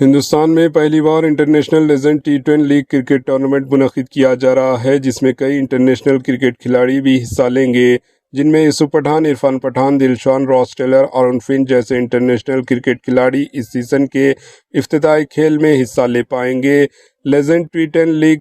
हिंदुस्तान में पहली बार international legend टी20 league cricket tournament मुनक़िद किया जा रहा है, जिसमें कई इंटरनेशनल क्रिकेट खिलाड़ी भी हिस्सा लेंगे, जिनमें यूसुफ पठान, इरफान पठान, दिलशान, रॉस टेलर और आरोन फिंच जैसे इंटरनेशनल क्रिकेट खिलाड़ी इस सीज़न के इफ्तिताई खेल में हिस्सा ले पाएंगे। Legend T10 league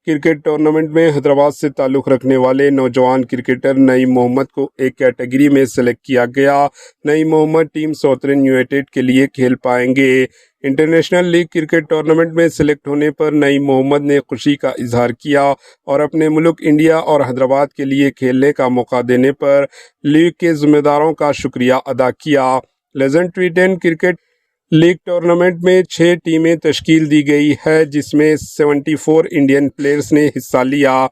cricket tournament में हैदराबाद से ताल्लुक़ रखने वाले नौजवान क्रिकेटर नईम मोहम्मद को एक कैटेगरी में सेलेक्ट किया गया। Naeem Mohammad team southern united के लिए खेल पाएंगे। इंटरनेशनल लीग क्रिकेट टूर्नामेंट में सेलेक्ट होने पर नईम मोहम्मद ने खुशी का इजहार किया और अपने मुल्क इंडिया और हैदराबाद के लिए खेलने का मौका देने पर लीग के जिम्मेदारों का शुक्रिया अदा किया। Legend T10 cricket league tournament में 6 टीमें तश्कील दी गई है, जिसमें 74 इंडियन प्लेयर्स ने हिस्सा लिया।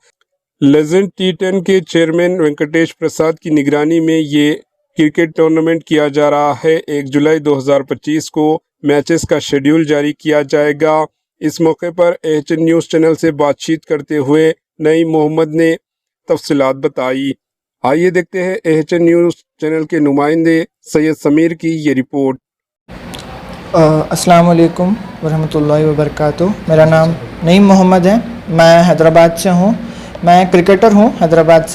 लेजेंड टी10 के चेयरमैन वेंकटेश प्रसाद की निगरानी में ये क्रिकेट टूर्नामेंट किया जा रहा है। 1 जुलाई 2025 को मैचेस का शेड्यूल जारी किया जाएगा। इस मौके पर AHN न्यूज़ चैनल से बातचीत करते हुए नईम मोहम्मद ने तफसीलात बताई। आइए देखते हैं AHN न्यूज़ चैनल के नुमाइंदे सैयद समीर की ये रिपोर्ट। अस्सलाम वालेकुम वरहमतुल्लाहि वबरकातुहू। मेरा नाम नईम मोहम्मद है। मैं हैदराबाद से हूँ। मैं क्रिकेटर हूँ। हैदराबाद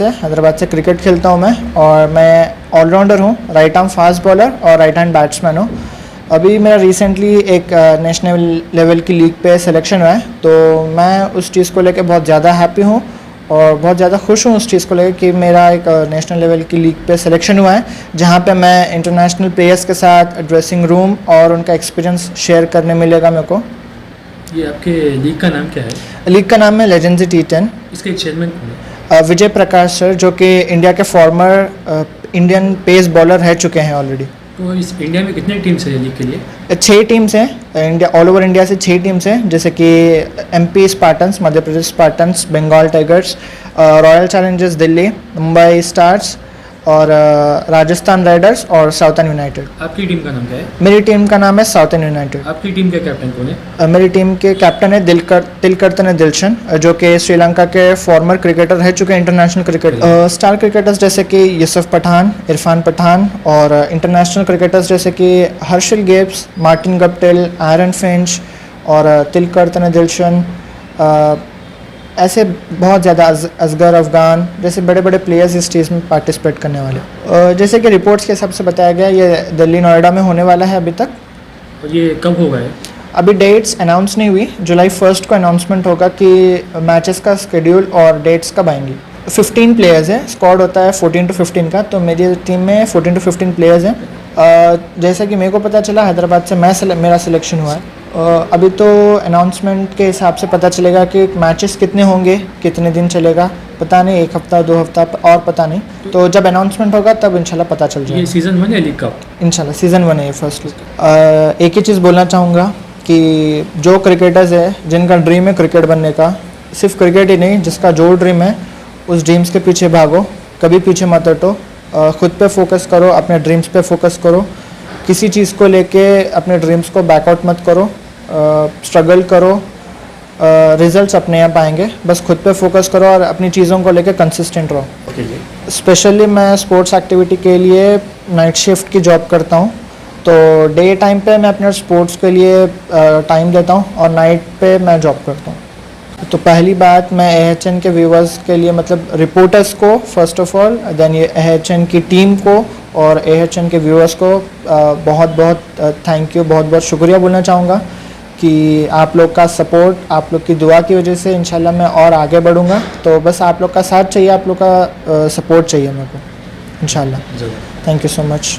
से क्रिकेट खेलता हूँ मैं, और मैं ऑलराउंडर हूँ। राइट आर्म फास्ट बॉलर और राइट हैंड बैट्समैन हूँ। अभी मेरा रिसेंटली एक नेशनल लेवल की लीग पे सिलेक्शन हुआ है, तो मैं उस चीज़ को लेकर बहुत ज़्यादा हैप्पी हूँ और बहुत ज़्यादा खुश हूँ उस चीज़ को लेकर कि मेरा एक नेशनल लेवल की लीग पे सिलेक्शन हुआ है, जहाँ पे मैं इंटरनेशनल प्लेयर्स के साथ ड्रेसिंग रूम और उनका एक्सपीरियंस शेयर करने मिलेगा मेरे को। ये आपके लीग का नाम क्या है? लीग का नाम है लेजेंड्स टी10। इसके चेयरमैन कौन है? विजय प्रकाश सर, जो कि इंडिया के फॉर्मर इंडियन पेस बॉलर रह चुके हैं ऑलरेडी। तो इस इंडिया में कितने टीम्स है लीग के लिए? 6 टीम्स हैं। इंडिया ऑल ओवर इंडिया से 6 टीम्स हैं, जैसे कि MP Spartans, Madhya Pradesh Spartans, Bengal tigers, royal challengers Delhi, Mumbai stars और राजस्थान राइडर्स और साउथर्न यूनाइटेड। आपकी टीम का नाम क्या है? मेरी टीम का नाम है साउथर्न यूनाइटेड। आपकी टीम के कैप्टन कौन है? मेरी टीम के कैप्टन है तिलकर्तन दिलशन, जो कि श्रीलंका के फॉर्मर क्रिकेटर रह चुके हैं इंटरनेशनल क्रिकेट। स्टार क्रिकेटर्स जैसे कि यूसुफ पठान, इरफान पठान, और इंटरनेशनल क्रिकेटर्स जैसे कि Herschelle Gibbs, Martin Guptill, Aaron Finch और तिलकर्तन दिलशन, ऐसे बहुत ज़्यादा असगर अफगान जैसे बड़े बड़े प्लेयर्स इस चीज़ में पार्टिसिपेट करने वाले। जैसे कि रिपोर्ट्स के हिसाब से बताया गया, ये दिल्ली नोएडा में होने वाला है अभी तक। और ये कब होगा? अभी डेट्स अनाउंस नहीं हुई। जुलाई 1 को अनाउंसमेंट होगा कि मैचेस का स्केड्यूल और डेट्स कब आएंगी। 15 प्लेयर्स हैं, स्क्वाड होता है 14 to 15 का, तो मेरी टीम में 14 to 15 प्लेयर्स हैं। जैसा कि मेरे को पता चला, हैदराबाद से मेरा सिलेक्शन हुआ है। अभी तो अनाउंसमेंट के हिसाब से पता चलेगा कि मैचेस कितने होंगे, कितने दिन चलेगा, पता नहीं, 1 हफ्ता 2 हफ्ता और पता नहीं। तो जब अनाउंसमेंट होगा तब इंशाल्लाह पता चल जाएगा। ये सीज़न 1 है लीग का? इंशाल्लाह सीज़न 1 है ये फर्स्ट लीग। एक ही चीज़ बोलना चाहूँगा कि जो क्रिकेटर्स है जिनका ड्रीम है क्रिकेट बनने का, सिर्फ क्रिकेट ही नहीं, जिसका जो ड्रीम है उस ड्रीम्स के पीछे भागो, कभी पीछे मत हटो। खुद पे फोकस करो, अपने ड्रीम्स पे फोकस करो। किसी चीज़ को लेके अपने ड्रीम्स को बैकआउट मत करो, स्ट्रगल करो, रिजल्ट्स अपने आप आएंगे। बस खुद पे फोकस करो और अपनी चीज़ों को लेके कंसिस्टेंट रहो। स्पेशली मैं स्पोर्ट्स एक्टिविटी के लिए नाइट शिफ्ट की जॉब करता हूँ, तो डे टाइम पे मैं अपने स्पोर्ट्स के लिए टाइम देता हूँ और नाइट पे मैं जॉब करता हूँ। तो पहली बात, मैं AHN के व्यूवर्स के लिए, मतलब रिपोर्टर्स को फर्स्ट ऑफ ऑल, देन ये AHN की टीम को और AHN के व्यूवर्स को बहुत बहुत थैंक यू, बहुत बहुत शुक्रिया बोलना चाहूँगा कि आप लोग का सपोर्ट, आप लोग की दुआ की वजह से इंशाल्लाह मैं और आगे बढ़ूँगा। तो बस आप लोग का साथ चाहिए, आप लोग का सपोर्ट चाहिए मेरे को इंशाल्लाह। Thank you so much.